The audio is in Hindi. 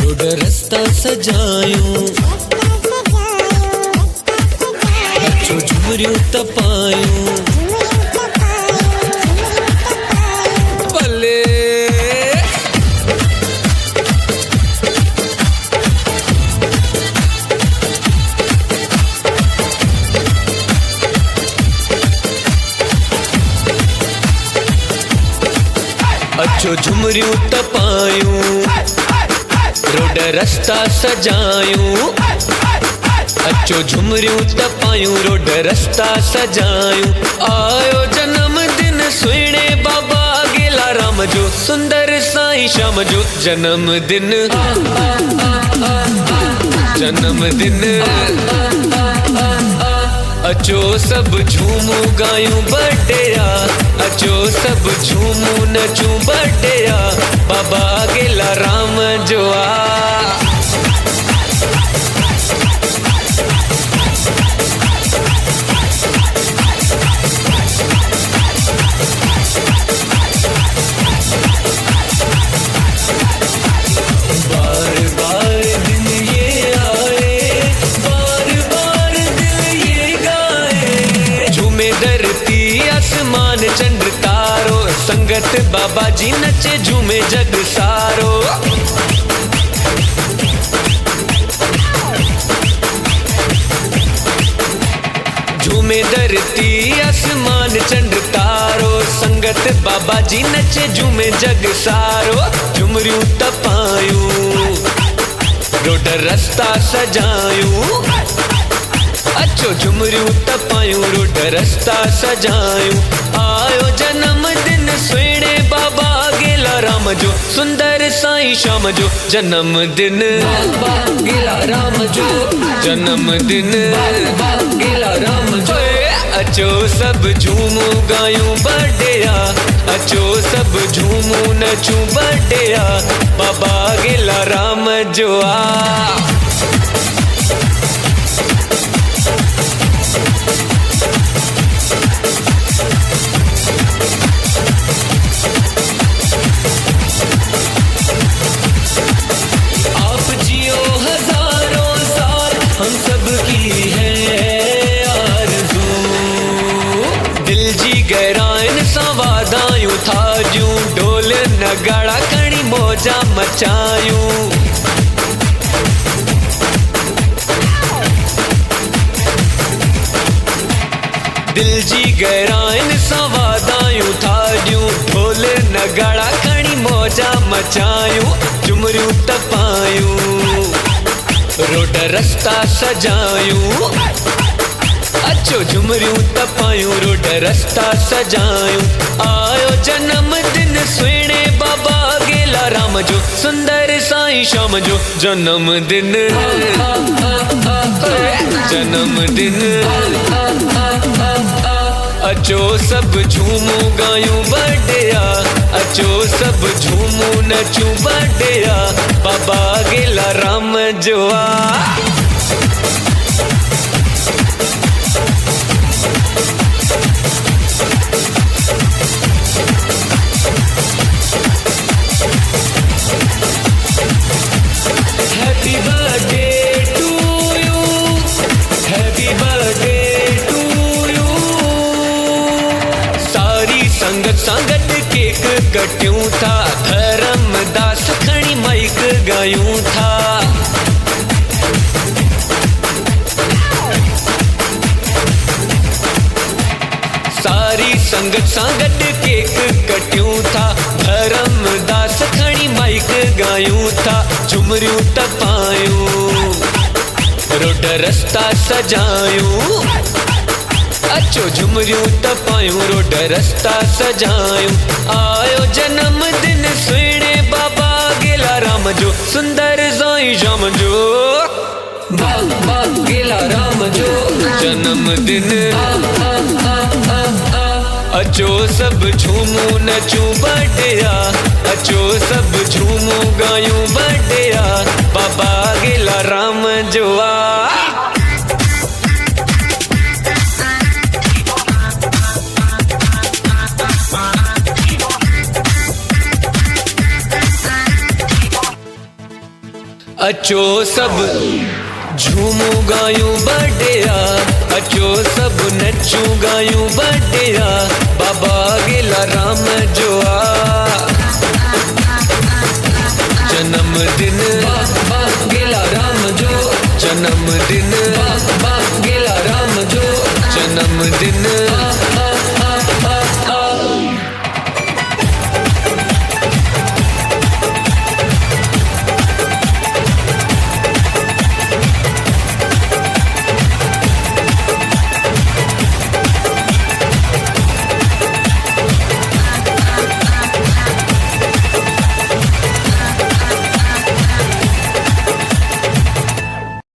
रोड रास्ता सजायूं, अचो झुमरियूं तपायूं, भले अचो झुमरियूं तपायूं, रोड रास्ता सजायूं, अचो झुमरियूं तपायूं, रोड रास्ता सजायूं। आयो जन्मदिन सुहिणे बाबा गेला राम जो, सुंदर साईं श्याम जो जन्मदिन, जन्मदिन। अचो सब झूमूं गायूं बर्थडेया, अचो सब झूमूं नचूं बर्थडेया, बाबा गेला राम जो आ। आसमान चंद्र तारो, संगत बाबा जी नचे झूमे जग सारो। झूमे धरती आसमान चंद्र तारो, संगत बाबा जी नचे झूमे जग सारो। झुमरियूं तपायूं, रोड रास्ता सजायूं, अचो झुमरियूं तपायूं, रोड रास्ता सजायूं। आयो जन्मदिन सुहिणे बाबा गेला राम जो, सुंदर साईं श्याम जो जन्मदिन, गेला राम जो जन्मदिन, गेला राम जो। अचो सब झूमूं गायूं बर्थडेया, अचो सब झूमूं नचूं बर्थडेया, बाबा गेला राम जो आ। हम सब की है आरज़ू, दिल जी गहराइन सां वाधायूं थाजूं, ढोल नगाड़ा खणी मौजा मचायूं। दिल जी गहराइन सां वाधायूं थाजूं, ढोल नगाड़ा खणी मौजा मचायूं। झुमरियूं तपायूं, रोड रास्ता सजायूं, अचो झुमरियूं तपायूं, रोड रास्ता सजायूं। आयो जन्मदिन सुहिणे बाबा गेला राम जो, सुंदर साईं श्याम जो जन्मदिन, जन्मदिन। अचो सब झूमूं गायूं बर्थडेया, अचो सब झूमूं नचूं बर्थडेया, बाबा गेला राम जो आ। Happy birthday to you, happy birthday to you. सारी संगत संगत केक कटियूं था, धर्मदास खणी माइक गायूं था। सारी संगत संगत केक कटियूं था, धर्मदास खणी माइक गायूं था। झुमरियूं तपायूं, रोड रास्ता सजायूं, अचो झुमरियूं तपायूं, रोड रास्ता सजायूं। आयो जन्मदिन सुहिणे बाबा गेला राम जो, सुंदर साईं श्याम जो, बाबा गेला राम जो जन्मदिन। अचो सब झूमूं नचूं बर्थडेया, अचो सब झूमूं गायूं बर्थडेया, बाबा गेला राम जो आ। अचो सब झूमू गायूं बर्थडे अचो सब नचूं गायूं बर्थडे बाबा गेला राम जो